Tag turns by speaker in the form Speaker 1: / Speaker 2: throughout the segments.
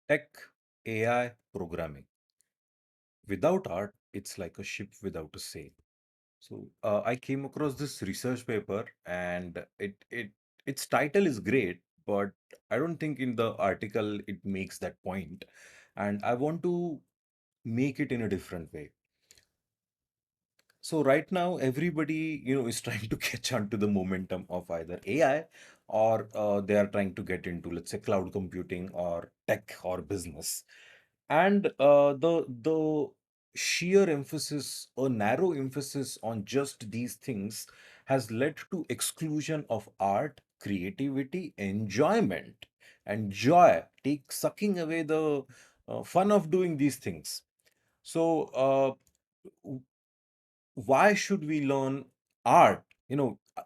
Speaker 1: Tech, AI, programming. Without art, it's like a ship without a sail. So I came across this research paper, and its title is great, but I don't think in the article it makes that point, and I want to make it in a different way. So right now, everybody, is trying to catch on to the momentum of either AI or they are trying to get into, let's say, cloud computing or tech or business. And the sheer emphasis or narrow emphasis on just these things has led to exclusion of art, creativity, enjoyment, and joy, take sucking away the fun of doing these things. So, why should we learn art?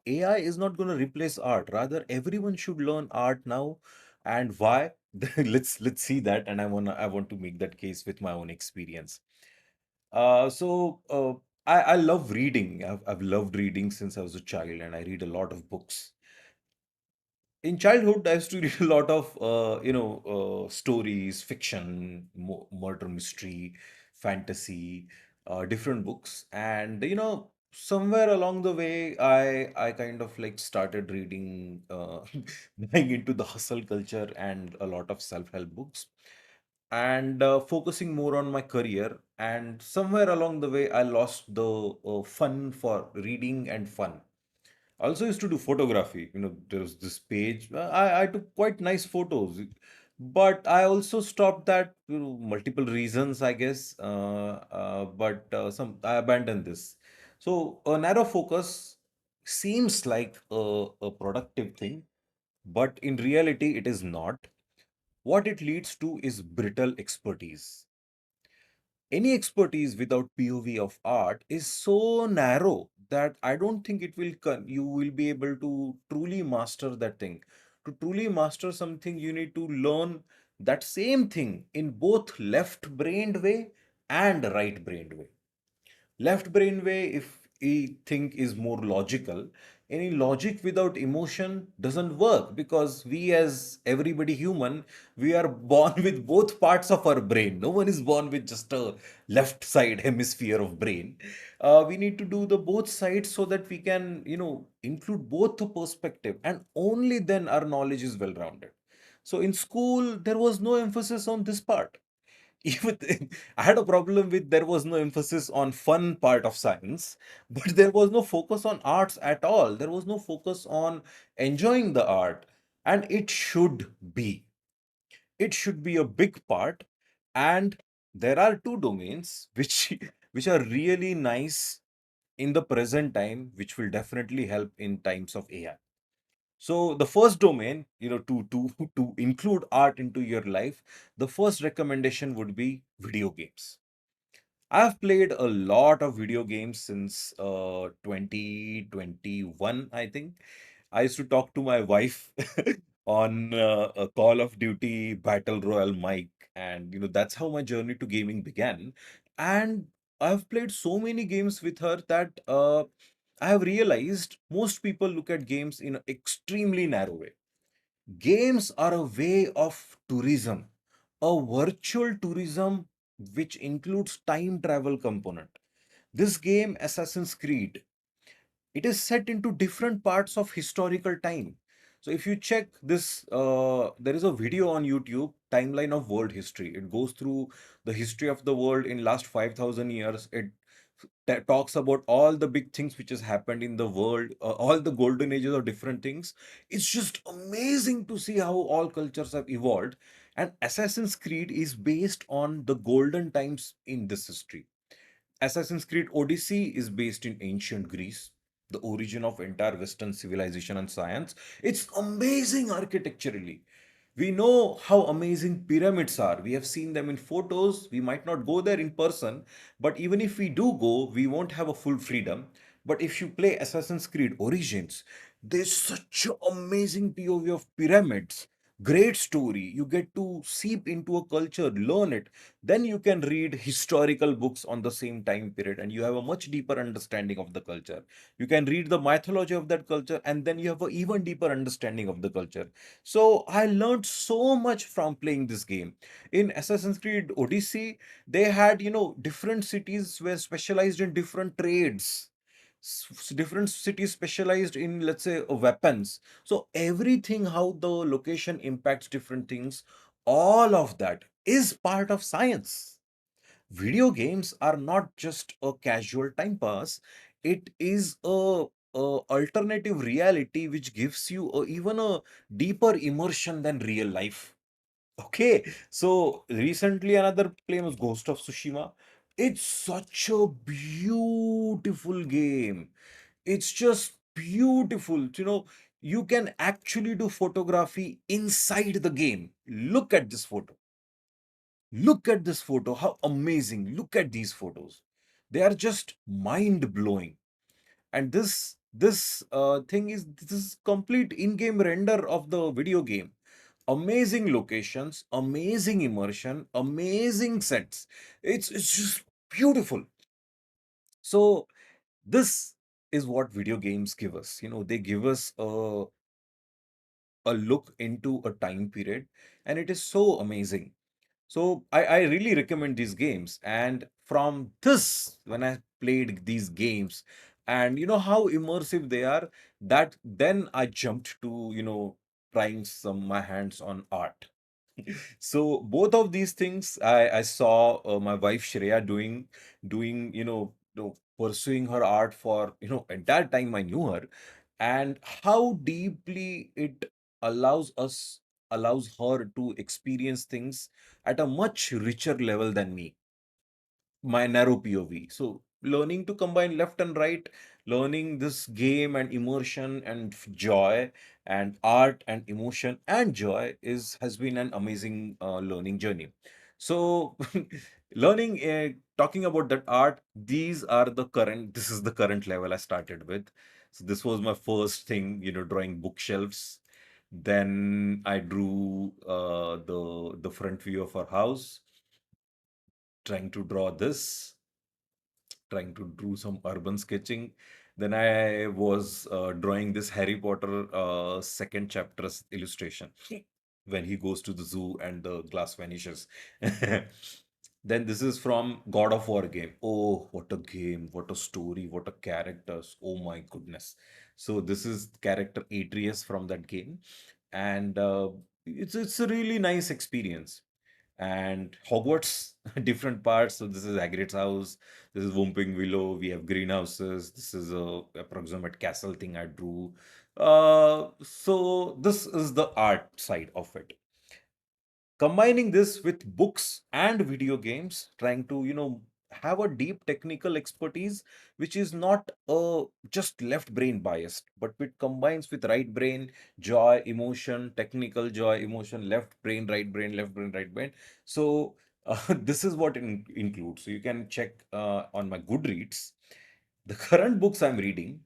Speaker 1: AI is not going to replace art. Rather, everyone should learn art now. And why? Let's see that. And I want to make that case with my own experience. So I love reading. I've loved reading since I was a child, and I read a lot of books. In childhood, I used to read a lot of stories, fiction, murder mystery, fantasy, different books. And somewhere along the way, I kind of like started reading, going into the hustle culture and a lot of self-help books, and focusing more on my career. And somewhere along the way, I lost the fun for reading and fun. I also used to do photography. There's this page. I took quite nice photos, but I also stopped that, multiple reasons, I guess. But some I abandoned this. So a narrow focus seems like a productive thing, but in reality, it is not. What it leads to is brittle expertise. Any expertise without POV of art is so narrow that I don't think you will be able to truly master that thing. To truly master something, you need to learn that same thing in both left-brained way and right-brained way. Left brain way, if we think, is more logical. Any logic without emotion doesn't work, because we, as everybody human, we are born with both parts of our brain. No one is born with just a left side hemisphere of brain. We need to do the both sides so that we can, include both the perspective, and only then our knowledge is well rounded. So in school, there was no emphasis on this part. Even I had a problem with, there was no emphasis on fun part of science, but there was no focus on arts at all. There was no focus on enjoying the art, and it should be. It should be a big part. And there are two domains which which are really nice in the present time, which will definitely help in times of AI. So the first domain, to to include art into your life, the first recommendation would be video games. I've played a lot of video games since 2021, I think. I used to talk to my wife on a Call of Duty Battle Royale mic, and that's how my journey to gaming began. And I've played so many games with her that I have realized most people look at games in an extremely narrow way. Games are a way of tourism, a virtual tourism which includes time travel component. This game, Assassin's Creed, it is set into different parts of historical time. So if you check this, there is a video on YouTube, timeline of world history. It goes through the history of the world in last 5,000 years. It talks about all the big things which has happened in the world, all the golden ages of different things. It's just amazing to see how all cultures have evolved. And Assassin's Creed is based on the golden times in this history. Assassin's Creed Odyssey is based in ancient Greece, the origin of entire Western civilization and science. It's amazing architecturally. We know how amazing pyramids are. We have seen them in photos. We might not go there in person, but even if we do go, we won't have a full freedom. But if you play Assassin's Creed Origins, there's such an amazing POV of pyramids. Great story. You get to seep into a culture, learn it. Then you can read historical books on the same time period, and you have a much deeper understanding of the culture. You can read the mythology of that culture, and then you have an even deeper understanding of the culture. So I learned so much from playing this game. In Assassin's Creed Odyssey, they had, different cities were specialized in different trades. Different cities specialized in, let's say, weapons. So everything, how the location impacts different things, all of that is part of science. Video games are not just a casual time pass. It is a alternative reality which gives you even a deeper immersion than real life. Okay, so recently another play was Ghost of Tsushima. It's such a beautiful game. It's just beautiful. You can actually do photography inside the game. Look at this photo. Look at this photo. How amazing. Look at these photos. They are just mind blowing. And this thing is this is complete in-game render of the video game. Amazing locations, amazing immersion, amazing sets. It's just beautiful. So this is what video games give us. They give us a look into a time period, and it is so amazing. So I really recommend these games. And from this, when I played these games, and you know how immersive they are, that then I jumped to, trying some my hands on art. So both of these things I saw my wife Shreya doing, pursuing her art for, entire time I knew her, and how deeply it allows us allows her to experience things at a much richer level than me, my narrow POV. So learning to combine left and right, learning this game and immersion and joy, and art and emotion and joy is has been an amazing learning journey. So learning, talking about that art, this is the current level I started with. So this was my first thing, drawing bookshelves. Then I drew the front view of our house, trying to draw this, trying to do some urban sketching. Then I was drawing this Harry Potter second chapter's illustration when he goes to the zoo and the glass vanishes. Then this is from God of War game. Oh, what a game, what a story, what a characters. Oh my goodness. So this is character Atreus from that game. And it's a really nice experience. And Hogwarts, different parts. So this is Hagrid's house. This is Whomping Willow. We have greenhouses. This is a approximate castle thing I drew. So this is the art side of it. Combining this with books and video games, trying to, have a deep technical expertise, which is not just left brain biased, but it combines with right brain, joy, emotion, technical joy, emotion, left brain, right brain, left brain, right brain. So this is what it includes. So you can check on my Goodreads. The current books I'm reading,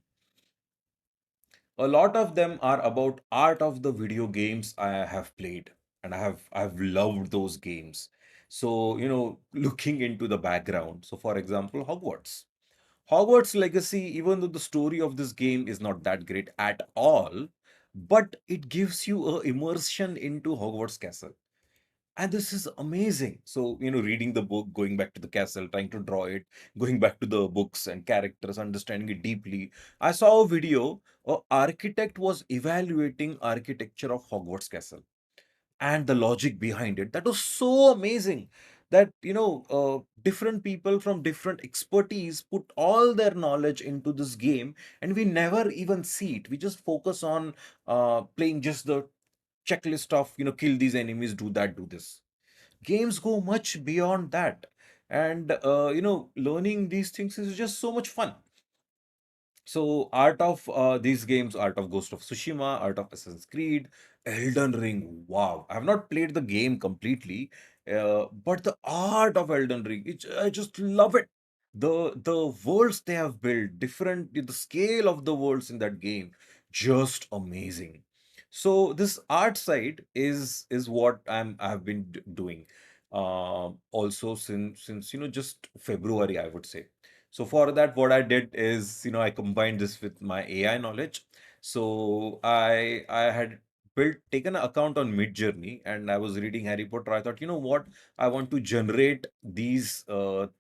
Speaker 1: a lot of them are about art of the video games I have played, and I've loved those games. So, looking into the background. So for example, Hogwarts Legacy, even though the story of this game is not that great at all, but it gives you a immersion into Hogwarts Castle. And this is amazing. So, reading the book, going back to the castle, trying to draw it, going back to the books and characters, understanding it deeply. I saw a video, a architect was evaluating architecture of Hogwarts Castle and the logic behind it. That was so amazing that, different people from different expertise put all their knowledge into this game, and we never even see it. We just focus on playing just the checklist of, kill these enemies, do that, do this. Games go much beyond that. And learning these things is just so much fun. So art of these games, art of Ghost of Tsushima, art of Assassin's Creed, Elden Ring, wow, I have not played the game completely, but the art of Elden Ring, I just love it. The worlds they have built, different, the scale of the worlds in that game, just amazing. So this art side is what I've been doing, also since just February, I would say. So for that, what I did is, I combined this with my AI knowledge. So I had built taken an account on Midjourney, and I was reading Harry Potter. I thought, you know what, I want to generate these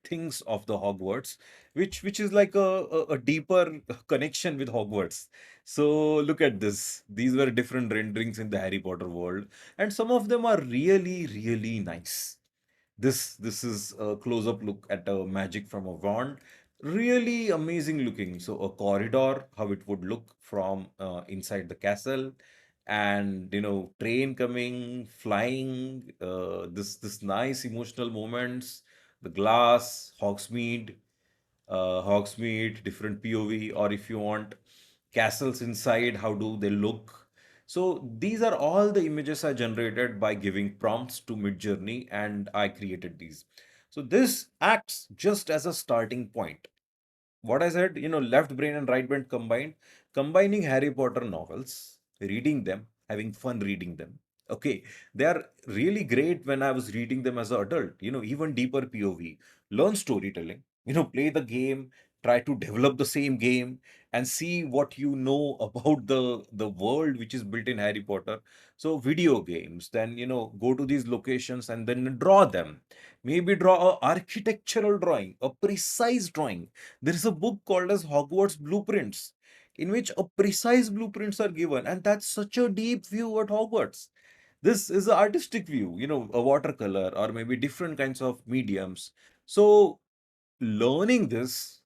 Speaker 1: things of the Hogwarts, which is like a deeper connection with Hogwarts. So look at this. These were different renderings in the Harry Potter world, and some of them are really, really nice. This is a close-up look at a magic from a wand. Really amazing looking. So a corridor, how it would look from inside the castle, and train coming, flying. This nice emotional moments. The glass, Hogsmeade, different POV, or if you want castles inside, how do they look? So these are all the images I generated by giving prompts to Midjourney, and I created these. So this acts just as a starting point. What I said, left brain and right brain combined, combining Harry Potter novels, reading them, having fun reading them. Okay, they are really great when I was reading them as an adult, even deeper POV, learn storytelling, play the game, try to develop the same game and see what you know about the world which is built in Harry Potter. So video games, then go to these locations and then draw them. Maybe draw a architectural drawing, a precise drawing. There is a book called as Hogwarts Blueprints, in which a precise blueprints are given, and that's such a deep view at Hogwarts. This is an artistic view, a watercolor or maybe different kinds of mediums. So learning this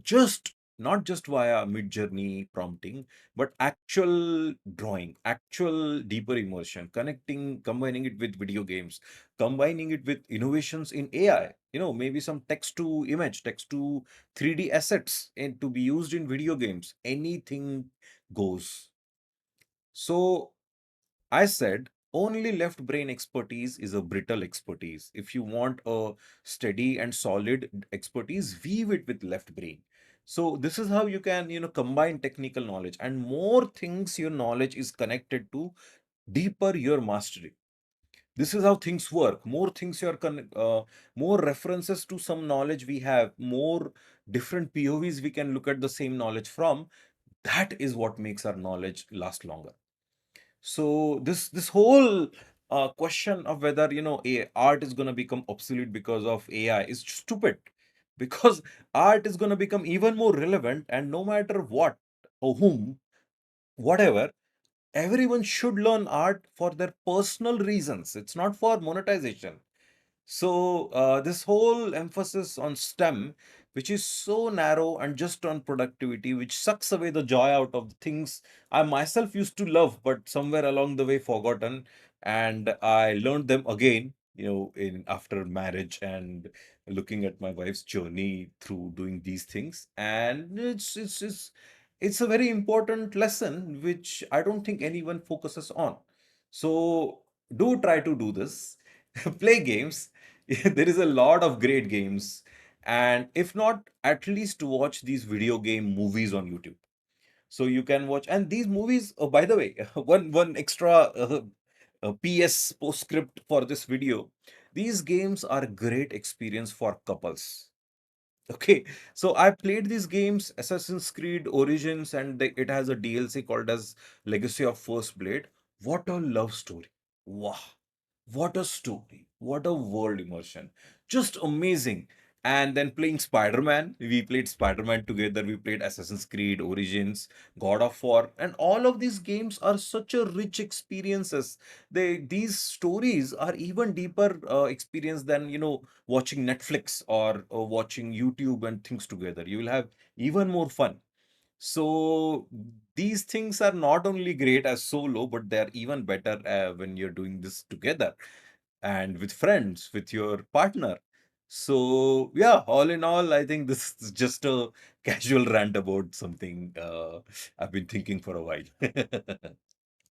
Speaker 1: just not just via mid-journey prompting, but actual drawing, actual deeper immersion, connecting, combining it with video games, combining it with innovations in AI, maybe some text to image, text to 3D assets and to be used in video games. Anything goes. So I said only left brain expertise is a brittle expertise. If you want a steady and solid expertise, weave it with left brain. So this is how you can, combine technical knowledge, and more things your knowledge is connected to, deeper your mastery. This is how things work. More things more references to some knowledge we have, more different POVs we can look at the same knowledge from. That is what makes our knowledge last longer. So this whole question of whether art is going to become obsolete because of AI is stupid, because art is going to become even more relevant, and no matter what or whom, whatever, everyone should learn art for their personal reasons. It's not for monetization. So, this whole emphasis on STEM, which is so narrow and just on productivity, which sucks away the joy out of the things I myself used to love, but somewhere along the way forgotten, and I learned them again, in after marriage and looking at my wife's journey through doing these things, and it's a very important lesson which I don't think anyone focuses on. So, do try to do this. Play games. There is a lot of great games, and if not, at least watch these video game movies on YouTube. So you can watch, and these movies, oh, by the way, one extra PS postscript for this video. These games are a great experience for couples. Okay, so I played these games, Assassin's Creed Origins, and it has a DLC called as Legacy of First Blade. What a love story! Wow, what a story! What a world immersion! Just amazing. And then playing Spider-Man, we played Spider-Man together. We played Assassin's Creed Origins, God of War, and all of these games are such a rich experiences. These stories are even deeper experience than watching Netflix or watching YouTube and things together. You will have even more fun. So these things are not only great as solo, but they're even better when you're doing this together and with friends, with your partner. So yeah, all in all, I think this is just a casual rant about something I've been thinking for a while.